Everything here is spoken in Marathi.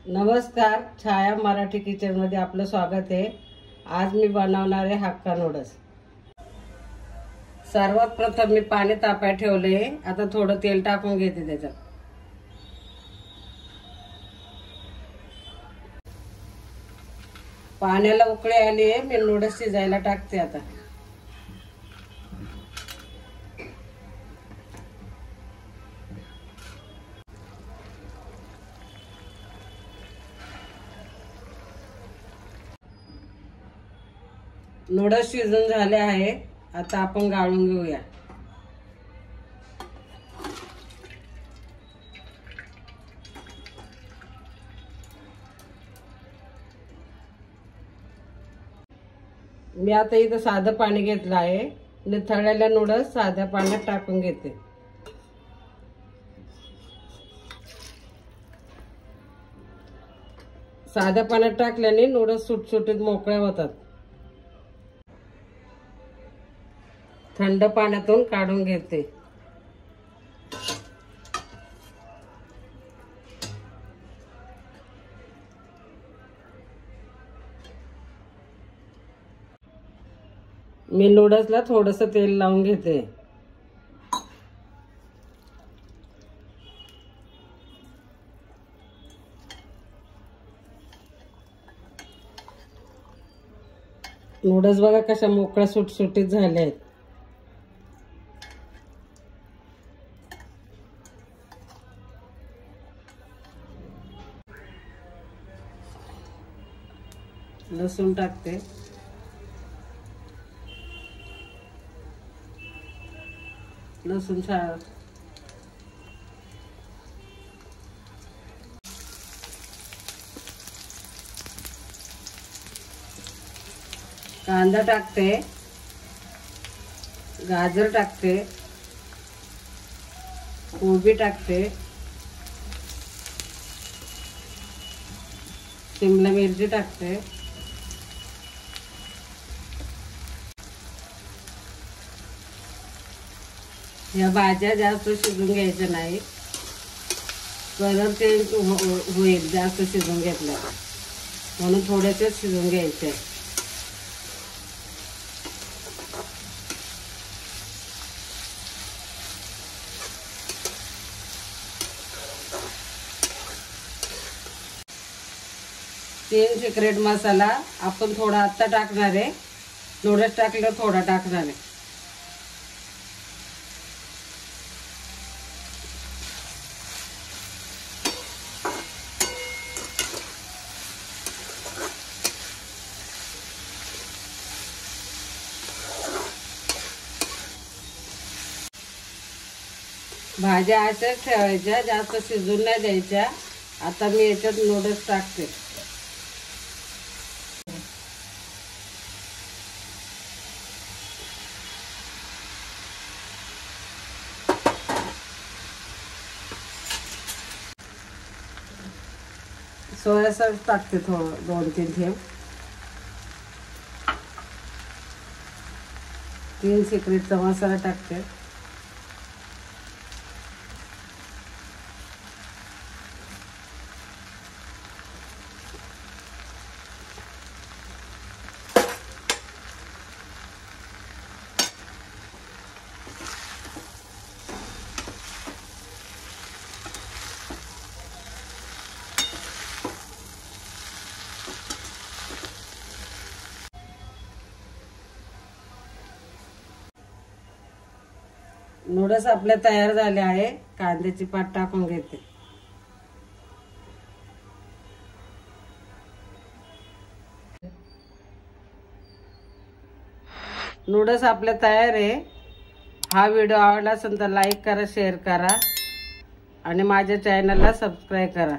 नमस्कार, छाया मराठी किचन मध्ये आपलं स्वागत आहे। आज मी बनवणार आहे हक्का नूडल्स। सर्वात प्रथम मी पाणी तापायला ठेवले। आता थोडं तेल टाकून घेते त्याच्यात। पाण्याला उकळी आली आहे, मी नूडल्स शिजायला टाकते आता। नूडल्स शिजून झाले आहे, आता आपण गाळून घेऊया। मी आता इथं साधं पाणी घेतलं आहे। निथळलेले नूडल्स साध्या पाण्यात टाकून घेते। साध्या पाण्यात टाकल्याने नूडल्स सुटसुटीत मोकळे होतात। थंड पाण्यातून काढून घेते। मी नूडल्सला थोडंसं तेल लावून घेते। नूडल्स बघा कशा मोकळ्या सुटसुटीत झाले आहेत। लसूण टाकते। लसूण छान कांदा टाकते, गाजर टाकते, कोबी टाकते, शिमला मिरची टाकते, या भाज्या जास्त शिजून घ्यायच्या नाही, कलर चेंज होईल जास्त शिजून घेतल्या, म्हणून थोडेसे शिजून घ्यायचे। तीन सिक्रेट मसाला आपण थोडा आता टाकणार आहे, नूडल्स टाकल्यावर थोडा टाकणार आहे। भाज्या अशाच ठेवायच्या, जास्त शिजून नाही द्यायच्या। आता मी याच्यात नूडल्स टाकते। सोया सॉस टाकते थोडं, 2-3 थेंब। 3 सिक्रेटचा मसाला टाकते। नूडल्स आपले तयार झाले आहे। कांद्याची पात टाकून घेते। नूडल्स आपले तयार आहे। हा व्हिडिओ आवडला असेल तर लाईक करा, शेअर करा आणि माझ्या चॅनलला सबस्क्राईब करा।